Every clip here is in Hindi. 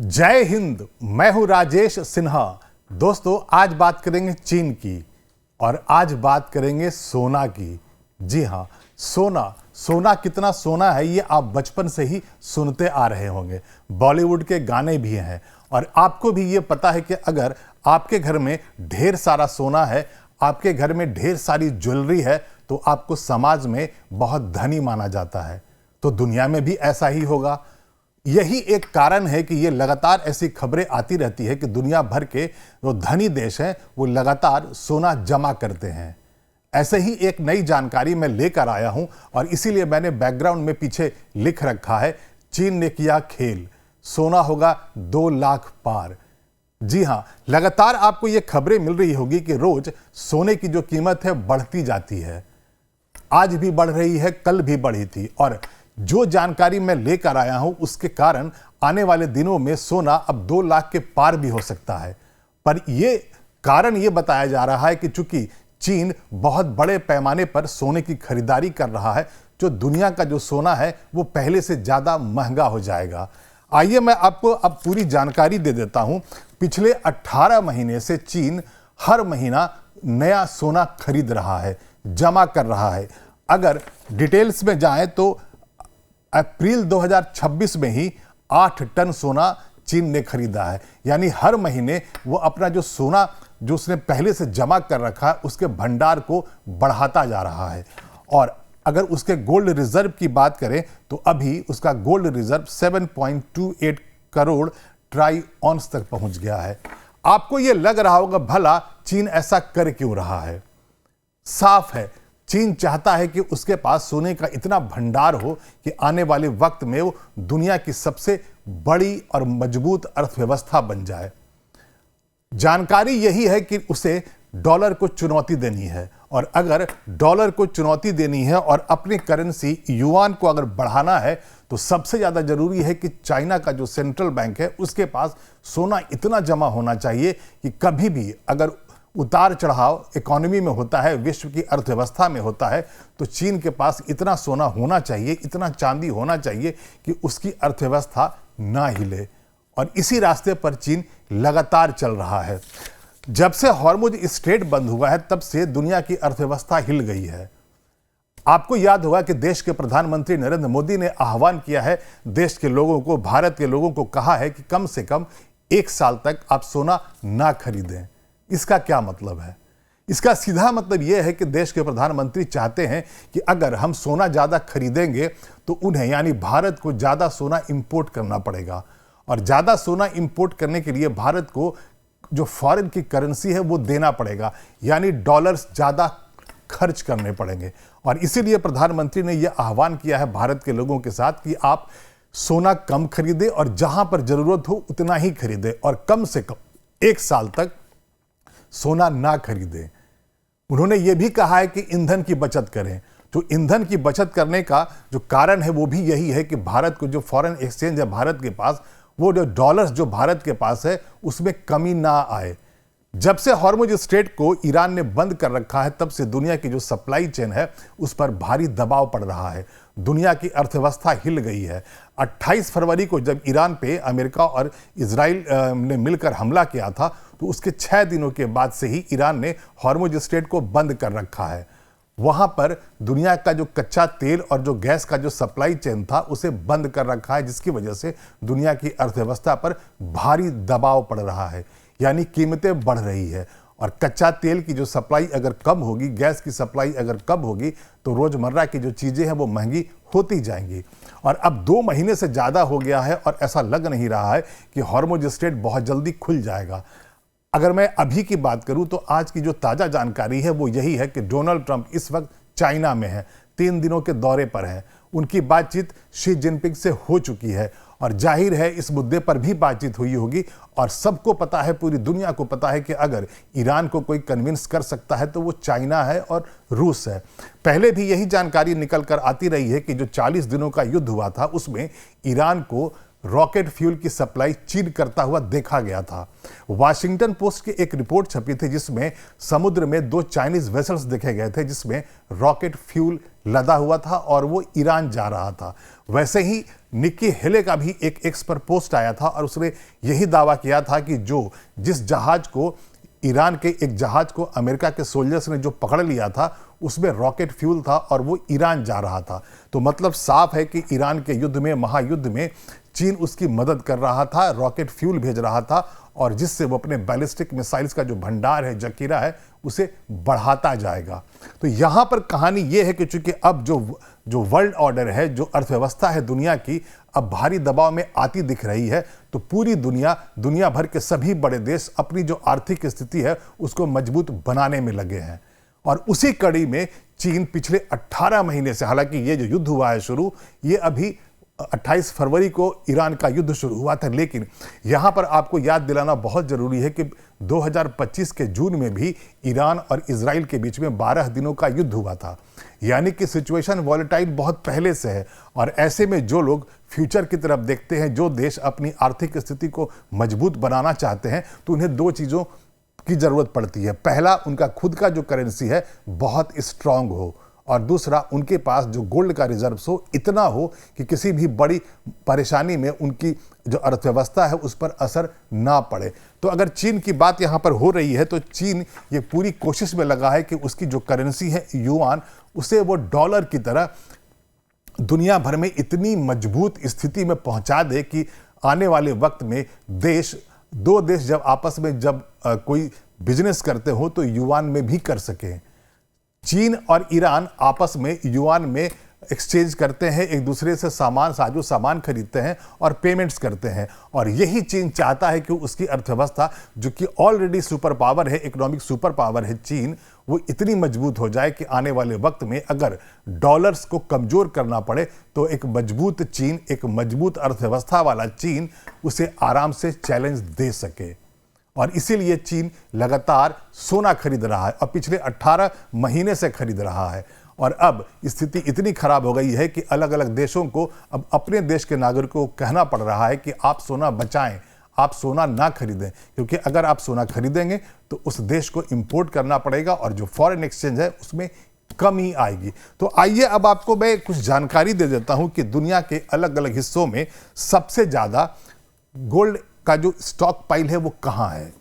जय हिंद। मैं हूं राजेश सिन्हा। दोस्तों, आज बात करेंगे चीन की और आज बात करेंगे सोना की। जी हां, सोना कितना सोना है ये आप बचपन से ही सुनते आ रहे होंगे। बॉलीवुड के गाने भी हैं और आपको भी ये पता है कि अगर आपके घर में ढेर सारा सोना है, आपके घर में ढेर सारी ज्वेलरी है, तो आपको समाज में बहुत धनी माना जाता है। तो दुनिया में भी ऐसा ही होगा। यही एक कारण है कि ये लगातार ऐसी खबरें आती रहती है कि दुनिया भर के जो धनी देश हैं वो लगातार सोना जमा करते हैं। ऐसे ही एक नई जानकारी मैं लेकर आया हूं और इसीलिए मैंने बैकग्राउंड में पीछे लिख रखा है, चीन ने किया खेल, सोना होगा 2 लाख पार। जी हां, लगातार आपको ये खबरें मिल रही होगी कि रोज सोने की जो कीमत है बढ़ती जाती है। आज भी बढ़ रही है, कल भी बढ़ी थी और जो जानकारी मैं लेकर आया हूं उसके कारण आने वाले दिनों में सोना अब 2 लाख के पार भी हो सकता है। पर यह कारण यह बताया जा रहा है कि चूंकि चीन बहुत बड़े पैमाने पर सोने की खरीदारी कर रहा है, जो दुनिया का जो सोना है वो पहले से ज्यादा महंगा हो जाएगा। आइए मैं आपको अब पूरी जानकारी दे देता हूं। पिछले 18 महीने से चीन हर महीना नया सोना खरीद रहा है, जमा कर रहा है। अगर डिटेल्स में जाएं तो अप्रैल 2026 में ही 8 टन सोना चीन ने खरीदा है। यानी हर महीने वो अपना जो सोना जो उसने पहले से जमा कर रखा है उसके भंडार को बढ़ाता जा रहा है। और अगर उसके गोल्ड रिजर्व की बात करें तो अभी उसका गोल्ड रिजर्व 7.28 करोड़ ट्राई ऑन्स तक पहुंच गया है। आपको यह लग रहा होगा भला चीन ऐसा कर क्यों रहा है? साफ है, चीन चाहता है कि उसके पास सोने का इतना भंडार हो कि आने वाले वक्त में वो दुनिया की सबसे बड़ी और मजबूत अर्थव्यवस्था बन जाए। जानकारी यही है कि उसे डॉलर को चुनौती देनी है और अगर डॉलर को चुनौती देनी है और अपनी करेंसी युआन को अगर बढ़ाना है तो सबसे ज्यादा जरूरी है कि चाइना का जो सेंट्रल बैंक है उसके पास सोना इतना जमा होना चाहिए कि कभी भी अगर उतार चढ़ाव इकोनॉमी में होता है, विश्व की अर्थव्यवस्था में होता है, तो चीन के पास इतना सोना होना चाहिए, इतना चांदी होना चाहिए कि उसकी अर्थव्यवस्था ना हिले। और इसी रास्ते पर चीन लगातार चल रहा है। जब से हॉर्मुज स्ट्रेट बंद हुआ है तब से दुनिया की अर्थव्यवस्था हिल गई है। आपको याद होगा कि देश के प्रधानमंत्री नरेंद्र मोदी ने आह्वान किया है देश के लोगों को, भारत के लोगों को कहा है कि कम से कम 1 साल तक आप सोना ना खरीदें। इसका क्या मतलब है? इसका सीधा मतलब यह है कि देश के प्रधानमंत्री चाहते हैं कि अगर हम सोना ज्यादा खरीदेंगे तो उन्हें यानी भारत को ज्यादा सोना इंपोर्ट करना पड़ेगा और ज्यादा सोना इंपोर्ट करने के लिए भारत को जो फॉरेन की करेंसी है वो देना पड़ेगा, यानी डॉलर्स ज्यादा खर्च करने पड़ेंगे। और इसीलिए प्रधानमंत्री ने यह आह्वान किया है भारत के लोगों के साथ कि आप सोना कम खरीदें और जहां पर जरूरत हो उतना ही खरीदें और कम से कम 1 साल तक सोना ना खरीदें। उन्होंने यह भी कहा है कि ईंधन की बचत करें। तो ईंधन की बचत करने का जो कारण है वो भी यही है कि भारत को जो फॉरेन एक्सचेंज है भारत के पास, वो जो डॉलर्स जो भारत के पास है उसमें कमी ना आए। जब से हॉर्मुज स्ट्रेट को ईरान ने बंद कर रखा है तब से दुनिया की जो सप्लाई चेन है उस पर भारी दबाव पड़ रहा है। दुनिया की अर्थव्यवस्था हिल गई है। 28 फरवरी को जब ईरान पे अमेरिका और इजराइल ने मिलकर हमला किया था तो उसके 6 दिनों के बाद से ही ईरान ने हॉर्मुज स्ट्रेट को बंद कर रखा है। वहां पर दुनिया का जो कच्चा तेल और जो गैस का जो सप्लाई चेन था उसे बंद कर रखा है, जिसकी वजह से दुनिया की अर्थव्यवस्था पर भारी दबाव पड़ रहा है, यानी कीमतें बढ़ रही है। और कच्चा तेल की जो सप्लाई अगर कम होगी, गैस की सप्लाई अगर कम होगी तो रोजमर्रा की जो चीजें हैं वो महंगी होती जाएंगी। और अब 2 महीने से ज्यादा हो गया है और ऐसा लग नहीं रहा है कि हॉर्मुज स्ट्रेट बहुत जल्दी खुल जाएगा। अगर मैं अभी की बात करूं तो आज की जो ताजा जानकारी है वो यही है कि डोनाल्ड ट्रंप इस वक्त चाइना में है, 3 दिनों के दौरे पर हैं। उनकी बातचीत शी जिनपिंग से हो चुकी है और जाहिर है इस मुद्दे पर भी बातचीत हुई होगी। और सबको पता है, पूरी दुनिया को पता है कि अगर ईरान को कोई कन्विंस कर सकता है तो वो चाइना है और रूस है। पहले भी यही जानकारी निकल कर आती रही है कि जो 40 दिनों का युद्ध हुआ था उसमें ईरान को रॉकेट फ्यूल की सप्लाई चीन करता हुआ देखा गया था। वाशिंगटन पोस्ट की एक रिपोर्ट छपी थी जिसमें समुद्र में 2 चाइनीज वेसल्स देखे गए थे जिसमें रॉकेट फ्यूल लदा हुआ था और वो ईरान जा रहा था। वैसे ही निक्की हेले का भी एक एक्स पर पोस्ट आया था और उसने यही दावा किया था कि जिस जहाज को ईरान के एक जहाज को अमेरिका के सोल्जर्स ने जो पकड़ लिया था उसमें रॉकेट फ्यूल था और वो ईरान जा रहा था। तो मतलब साफ है कि ईरान के युद्ध में, महायुद्ध में चीन उसकी मदद कर रहा था, रॉकेट फ्यूल भेज रहा था और जिससे वो अपने बैलिस्टिक मिसाइल्स का जो भंडार है, जखीरा है, उसे बढ़ाता जाएगा। तो यहाँ पर कहानी ये है कि चूंकि अब जो वर्ल्ड ऑर्डर है, जो अर्थव्यवस्था है दुनिया की, अब भारी दबाव में आती दिख रही है, तो पूरी दुनिया भर के सभी बड़े देश अपनी जो आर्थिक स्थिति है उसको मजबूत बनाने में लगे हैं। और उसी कड़ी में चीन पिछले 18 महीने से, हालांकि ये जो युद्ध हुआ है शुरू, ये अभी 28 फरवरी को ईरान का युद्ध शुरू हुआ था, लेकिन यहां पर आपको याद दिलाना बहुत जरूरी है कि 2025 के जून में भी ईरान और इजराइल के बीच में 12 दिनों का युद्ध हुआ था। यानी कि सिचुएशन वॉलेटाइल बहुत पहले से है और ऐसे में जो लोग फ्यूचर की तरफ देखते हैं, जो देश अपनी आर्थिक स्थिति को मजबूत बनाना चाहते हैं, तो उन्हें 2 चीज़ों की जरूरत पड़ती है। पहला, उनका खुद का जो करेंसी है बहुत स्ट्रांग हो और दूसरा, उनके पास जो गोल्ड का रिजर्व हो इतना हो कि किसी भी बड़ी परेशानी में उनकी जो अर्थव्यवस्था है उस पर असर ना पड़े। तो अगर चीन की बात यहाँ पर हो रही है तो चीन ये पूरी कोशिश में लगा है कि उसकी जो करेंसी है युआन, उसे वो डॉलर की तरह दुनिया भर में इतनी मजबूत स्थिति में पहुंचा दे कि आने वाले वक्त में दो देश जब आपस में कोई बिजनेस करते हो तो युआन में भी कर सके। चीन और ईरान आपस में युआन में एक्सचेंज करते हैं, एक दूसरे से साजो सामान खरीदते हैं और पेमेंट्स करते हैं। और यही चीन चाहता है कि उसकी अर्थव्यवस्था, जो कि ऑलरेडी सुपर पावर है, इकोनॉमिक सुपर पावर है चीन, वो इतनी मजबूत हो जाए कि आने वाले वक्त में अगर डॉलर्स को कमजोर करना पड़े तो एक मजबूत चीन, एक मजबूत अर्थव्यवस्था वाला चीन उसे आराम से चैलेंज दे सके। और इसीलिए चीन लगातार सोना खरीद रहा है और पिछले 18 महीने से खरीद रहा है। और अब स्थिति इतनी खराब हो गई है कि अलग अलग देशों को अब अपने देश के नागरिकों को कहना पड़ रहा है कि आप सोना बचाएं, आप सोना ना खरीदें, क्योंकि अगर आप सोना खरीदेंगे तो उस देश को इंपोर्ट करना पड़ेगा और जो फॉरेन एक्सचेंज है उसमें कमी आएगी। तो आइए अब आपको मैं कुछ जानकारी दे देता हूं कि दुनिया के अलग अलग हिस्सों में सबसे ज्यादा गोल्ड का जो स्टॉक पाइल है वो कहां है।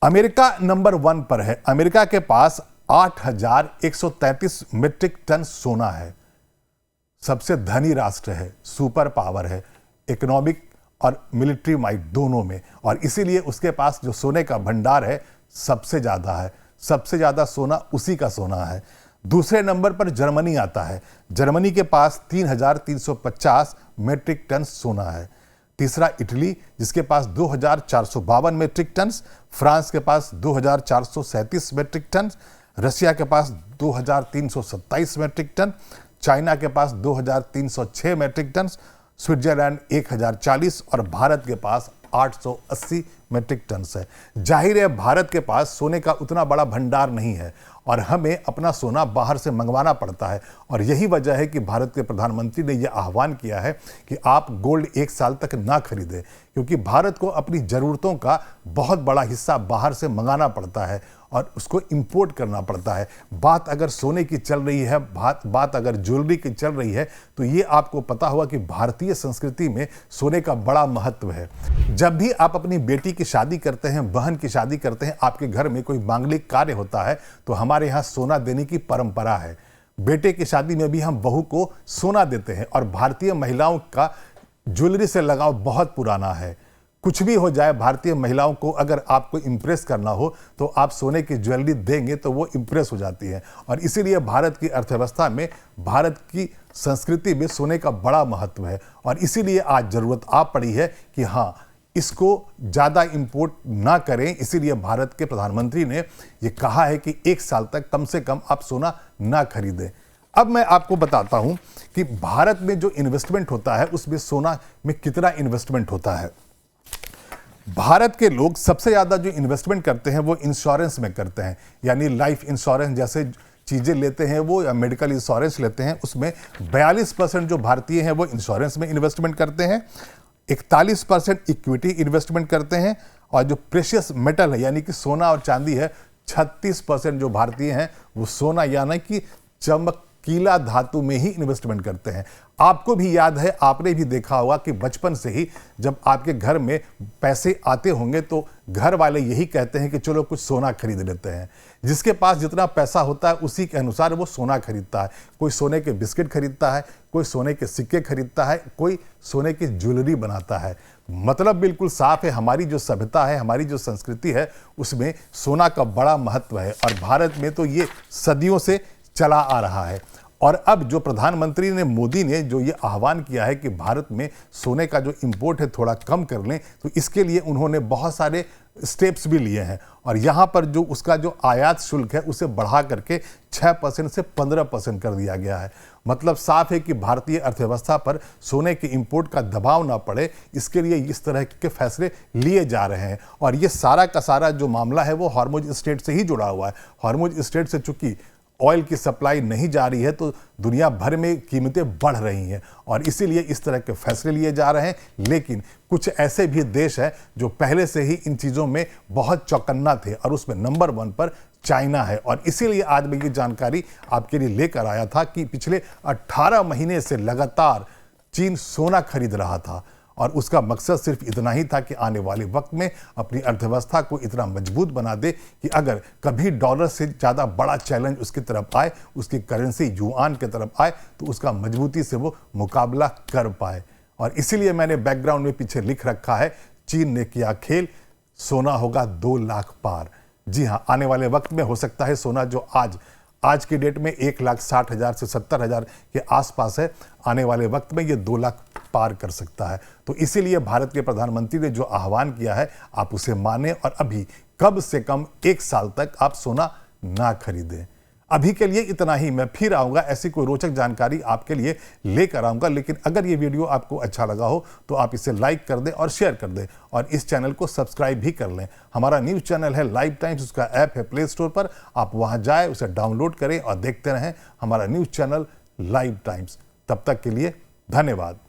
अमेरिका नंबर 1 पर है। अमेरिका के पास 8,133 मीट्रिक टन सोना है। सबसे धनी राष्ट्र है, सुपर पावर है, इकोनॉमिक और मिलिट्री माइट दोनों में, और इसीलिए उसके पास जो सोने का भंडार है सबसे ज्यादा है। सबसे ज्यादा सोना उसी का सोना है। दूसरे नंबर पर जर्मनी आता है। जर्मनी के पास 3,350 मीट्रिक टन सोना है। तीसरा इटली, जिसके पास 2,452 मीट्रिक टन, फ्रांस के पास 2,437 मीट्रिक टन, रशिया के पास 2,327 मीट्रिक टन, चाइना के पास 2,306 मीट्रिक टन, स्विट्जरलैंड 1,040 और भारत के पास 880 मीट्रिक टन है। जाहिर है भारत के पास सोने का उतना बड़ा भंडार नहीं है और हमें अपना सोना बाहर से मंगवाना पड़ता है। और यही वजह है कि भारत के प्रधानमंत्री ने यह आह्वान किया है कि आप गोल्ड 1 साल तक ना खरीदें, क्योंकि भारत को अपनी ज़रूरतों का बहुत बड़ा हिस्सा बाहर से मंगाना पड़ता है और उसको इंपोर्ट करना पड़ता है। बात अगर सोने की चल रही है, बात अगर ज्वेलरी की चल रही है, तो ये आपको पता होगा कि भारतीय संस्कृति में सोने का बड़ा महत्व है। जब भी आप अपनी बेटी की शादी करते हैं, बहन की शादी करते हैं, आपके घर में कोई मांगलिक कार्य होता है, तो हमारे यहाँ सोना देने की परंपरा है। बेटे की शादी में भी हम बहू को सोना देते हैं और भारतीय महिलाओं का ज्वेलरी से लगाव बहुत पुराना है। कुछ भी हो जाए, भारतीय महिलाओं को अगर आपको इम्प्रेस करना हो तो आप सोने की ज्वेलरी देंगे तो वो इम्प्रेस हो जाती है। और इसीलिए भारत की अर्थव्यवस्था में, भारत की संस्कृति में सोने का बड़ा महत्व है। और इसीलिए आज जरूरत आ पड़ी है कि हाँ, इसको ज़्यादा इंपोर्ट ना करें। इसीलिए भारत के प्रधानमंत्री ने ये कहा है कि 1 साल तक कम से कम आप सोना ना खरीदें। अब मैं आपको बताता हूं कि भारत में जो इन्वेस्टमेंट होता है उसमें सोना में कितना इन्वेस्टमेंट होता है। भारत के लोग सबसे ज़्यादा जो इन्वेस्टमेंट करते हैं वो इंश्योरेंस में करते हैं, यानी लाइफ इंश्योरेंस जैसे चीज़ें लेते हैं वो, या मेडिकल इंश्योरेंस लेते हैं। उसमें 42% जो भारतीय हैं वो इंश्योरेंस में इन्वेस्टमेंट करते हैं। 41% इक्विटी इन्वेस्टमेंट करते हैं और जो प्रेशियस मेटल है यानी कि सोना और चांदी है 36% जो भारतीय हैं वो सोना यानी कि चमकीला धातु में ही इन्वेस्टमेंट करते हैं। आपको भी याद है, आपने भी देखा होगा कि बचपन से ही जब आपके घर में पैसे आते होंगे तो घर वाले यही कहते हैं कि चलो कुछ सोना खरीद लेते हैं। जिसके पास जितना पैसा होता है उसी के अनुसार वो सोना खरीदता है। कोई सोने के बिस्किट खरीदता है, कोई सोने के सिक्के खरीदता है, कोई सोने की ज्वेलरी बनाता है। मतलब बिल्कुल साफ है, हमारी जो सभ्यता है, हमारी जो संस्कृति है उसमें सोना का बड़ा महत्व है और भारत में तो ये सदियों से चला आ रहा है। और अब जो प्रधानमंत्री ने मोदी ने जो ये आह्वान किया है कि भारत में सोने का जो इंपोर्ट है थोड़ा कम कर लें, तो इसके लिए उन्होंने बहुत सारे स्टेप्स भी लिए हैं और यहाँ पर जो उसका जो आयात शुल्क है उसे बढ़ा करके 6% से 15% कर दिया गया है। मतलब साफ है कि भारतीय अर्थव्यवस्था पर सोने के इंपोर्ट का दबाव ना पड़े, इसके लिए इस तरह के फैसले लिए जा रहे हैं। और ये सारा का सारा जो मामला है वो हॉर्मुज स्ट्रेट से ही जुड़ा हुआ है। हॉर्मुज स्ट्रेट से चूंकि ऑयल की सप्लाई नहीं जा रही है तो दुनिया भर में कीमतें बढ़ रही हैं और इसीलिए इस तरह के फैसले लिए जा रहे हैं। लेकिन कुछ ऐसे भी देश हैं जो पहले से ही इन चीज़ों में बहुत चौकन्ना थे और उसमें नंबर 1 पर चाइना है। और इसीलिए आज मैं ये जानकारी आपके लिए लेकर आया था कि पिछले 18 महीने से लगातार चीन सोना खरीद रहा था और उसका मकसद सिर्फ इतना ही था कि आने वाले वक्त में अपनी अर्थव्यवस्था को इतना मजबूत बना दे कि अगर कभी डॉलर से ज़्यादा बड़ा चैलेंज उसकी तरफ आए, उसकी करेंसी युआन की तरफ आए, तो उसका मजबूती से वो मुकाबला कर पाए। और इसीलिए मैंने बैकग्राउंड में पीछे लिख रखा है, चीन ने किया खेल, सोना होगा 2 लाख पार। जी हाँ, आने वाले वक्त में हो सकता है सोना जो आज की डेट में 1,60,000 से 70,000 के आसपास है, आने वाले वक्त में ये 2 लाख पार कर सकता है। तो इसीलिए भारत के प्रधानमंत्री ने जो आह्वान किया है आप उसे माने और अभी कम से कम 1 साल तक आप सोना ना खरीदें। अभी के लिए इतना ही। मैं फिर आऊँगा, ऐसी कोई रोचक जानकारी आपके लिए लेकर आऊँगा। लेकिन अगर ये वीडियो आपको अच्छा लगा हो तो आप इसे लाइक कर दें और शेयर कर दें और इस चैनल को सब्सक्राइब भी कर लें। हमारा न्यूज़ चैनल है लाइव टाइम्स, उसका ऐप है प्ले स्टोर पर, आप वहाँ जाएँ, उसे डाउनलोड करें और देखते रहें हमारा न्यूज़ चैनल लाइव टाइम्स। तब तक के लिए धन्यवाद।